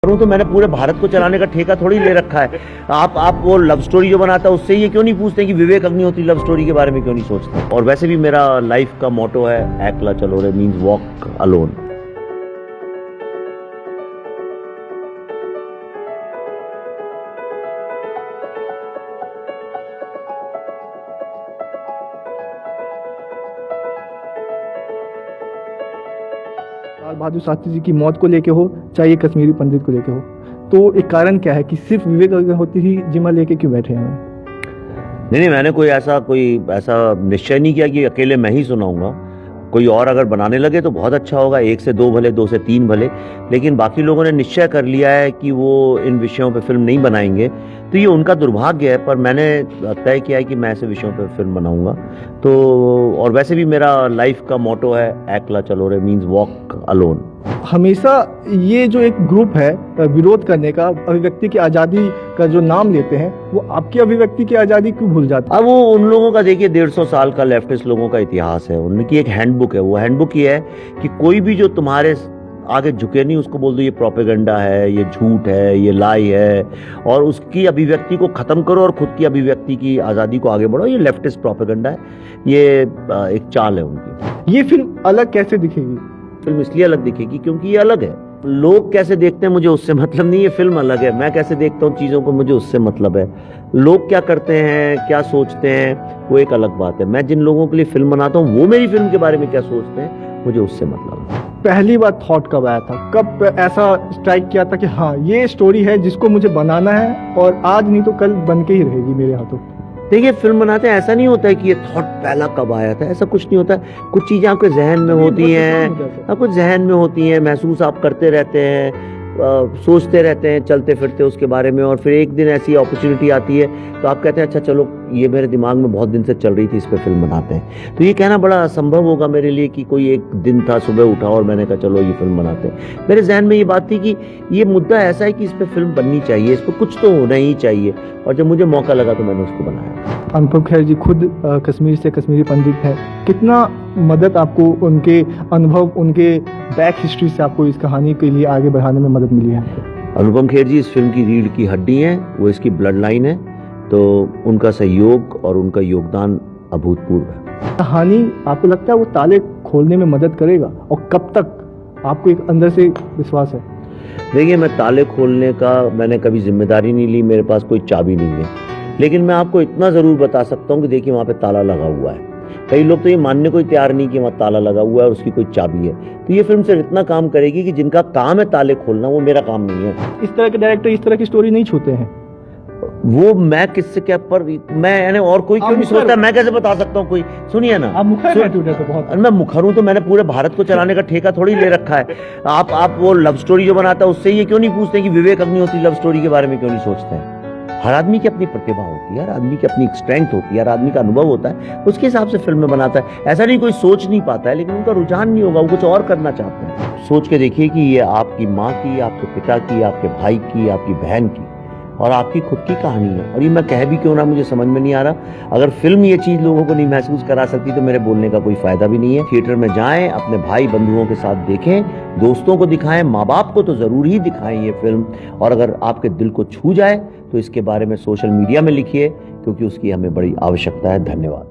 करूँ तो मैंने पूरे भारत को चलाने का ठेका थोड़ी ले रखा है। आप वो लव स्टोरी जो बनाता है उससे ये क्यों नहीं पूछते कि विवेक अग्निहोत्री लव स्टोरी के बारे में क्यों नहीं सोचते। और वैसे भी मेरा लाइफ का मोटो है एकला चलो रे, means walk alone. Lal Bahadur Shastri ji की मौत को लेके हो, चाहे ये कश्मीरी पंडित को लेके हो, तो एक कारण क्या है कि सिर्फ विवेक अग्निहोत्री ही जिम्मा लेके क्यों बैठे हैं? नहीं, मैंने कोई ऐसा निश्चय नहीं किया कि अकेले मैं ही सुनाऊंगा। कोई और अगर बनाने लगे तो बहुत अच्छा होगा, 1 से 2 भले, 2 से 3 भले, लेकिन बाकी लोगों ने निश्चय कर लिया है कि वो इन विषयों पे फिल्म नहीं बनाएंगे, तो ये उनका दुर्भाग्य है। पर मैंने तय किया है कि मैं ऐसे विषयों पे फिल्म बनाऊंगा। तो और वैसे भी मेरा लाइफ का मोटो है एकला चलो रे, मीन्स वॉक अलोन। हमेशा ये जो एक ग्रुप है विरोध करने का, अभिव्यक्ति की आज़ादी का जो नाम लेते हैं, वो आपकी अभिव्यक्ति की आज़ादी क्यों भूल जाते हैं? अब वो उन लोगों का देखिए 150 साल का लेफ्टिस्ट लोगों का इतिहास है, उनकी एक हैंडबुक है। वो हैंडबुक ये है कि कोई भी जो तुम्हारे आगे झुके नहीं उसको बोल दो ये प्रोपेगेंडा है, ये झूठ है, ये लाई है, और उसकी अभिव्यक्ति को खत्म करो और खुद की अभिव्यक्ति की आज़ादी को आगे बढ़ो। ये लेफ्टिस्ट प्रोपेगेंडा है, ये एक चाल है उनकी। ये फिल्म अलग कैसे दिखेगी? फिल्म इसलिए अलग दिखेगी क्योंकि ये अलग है। लोग कैसे देखते हैं मुझे उससे मतलब नहीं, ये फिल्म अलग है। मैं कैसे देखता हूँ चीज़ों को मुझे उससे मतलब है। लोग क्या करते हैं, क्या सोचते हैं, वो एक अलग बात है। मैं जिन लोगों के लिए फिल्म बनाता हूँ वो मेरी फिल्म के बारे में क्या सोचते हैं, मुझे उससे मतलब है। पहली बार थॉट कब आया था, कब ऐसा स्ट्राइक किया था कि हाँ ये स्टोरी है जिसको मुझे बनाना है और आज नहीं तो कल बन के ही रहेगी मेरे हाथों? देखिए, फिल्म बनाते हैं ऐसा नहीं होता है कि ये थॉट पहला कब आया था, ऐसा कुछ नहीं होता। कुछ चीज़ें आपके जहन में होती हैं, कुछ जहन में होती हैं, महसूस आप करते रहते हैं, सोचते रहते हैं चलते फिरते उसके बारे में, और फिर एक दिन ऐसी अपॉर्चुनिटी आती है तो आप कहते हैं अच्छा चलो ये मेरे दिमाग में बहुत दिन से चल रही थी, इस पर फिल्म बनाते हैं। तो ये कहना बड़ा असंभव होगा मेरे लिए कि कोई एक दिन था, सुबह उठा और मैंने कहा चलो ये फिल्म बनाते हैं। मेरे जहन में ये बात थी कि ये मुद्दा ऐसा है कि इस पर फिल्म बननी चाहिए, इस पर कुछ तो होना ही चाहिए, और जब मुझे मौका लगा तो मैंने उसको बनाया। अनुपम खेर जी खुद कश्मीर से कश्मीरी पंडित हैं, कितना मदद आपको उनके अनुभव, उनके बैक हिस्ट्री से आपको इस कहानी के लिए आगे बढ़ाने में मदद मिली है? अनुपम खेर जी इस फिल्म की रीढ़ की हड्डी हैं, वो इसकी ब्लड लाइन है, तो उनका सहयोग और उनका योगदान अभूतपूर्व है। कहानी आपको लगता है वो ताले खोलने में मदद करेगा, और कब तक आपको एक अंदर से विश्वास है? देखिए, मैं ताले खोलने का मैंने कभी जिम्मेदारी नहीं ली, मेरे पास कोई चाबी नहीं है, लेकिन मैं आपको इतना ज़रूर बता सकता हूँ कि देखिए वहाँ पे ताला लगा हुआ है। कई लोग तो ये मानने को तैयार नहीं कि वहाँ ताला लगा हुआ है और उसकी कोई चाबी है। तो ये फिल्म सिर्फ इतना काम करेगी कि जिनका काम है ताले खोलना, वो मेरा काम नहीं है। इस तरह के डायरेक्टर इस तरह की स्टोरी नहीं छूते हैं। वो मैं किससे क्या पर मैं यानी और कोई क्यों नहीं सोचता, मैं कैसे बता सकता हूँ? कोई सुनिए ना, आप मुखर हैं तो बहुत। मैं मुखर हूँ तो मैंने पूरे भारत को चलाने का ठेका थोड़ी ले रखा है। आप वो लव स्टोरी जो बनाता है उससे ये क्यों नहीं पूछते कि विवेक अग्निहोत्री लव स्टोरी के बारे में क्यों नहीं सोचते हैं? हर आदमी की अपनी प्रतिभा होती है, हर आदमी की अपनी स्ट्रेंथ होती है, हर आदमी का अनुभव होता है, उसके हिसाब से फिल्म में बनाता है। ऐसा नहीं कोई सोच नहीं पाता है, लेकिन उनका रुझान नहीं होगा, वो कुछ और करना चाहते हैं। सोच के देखिए कि ये आपकी माँ की, आपके पिता की, आपके भाई की, आपकी बहन की और आपकी खुद की कहानी है। और ये मैं कह भी क्यों ना, मुझे समझ में नहीं आ रहा। अगर फिल्म ये चीज़ लोगों को नहीं महसूस करा सकती तो मेरे बोलने का कोई फायदा भी नहीं है। थिएटर में जाएं, अपने भाई बंधुओं के साथ देखें, दोस्तों को दिखाएं, माँ बाप को तो ज़रूर ही दिखाएं ये फिल्म। और अगर आपके दिल को छू जाए तो इसके बारे में सोशल मीडिया में लिखिए, क्योंकि उसकी हमें बड़ी आवश्यकता है। धन्यवाद।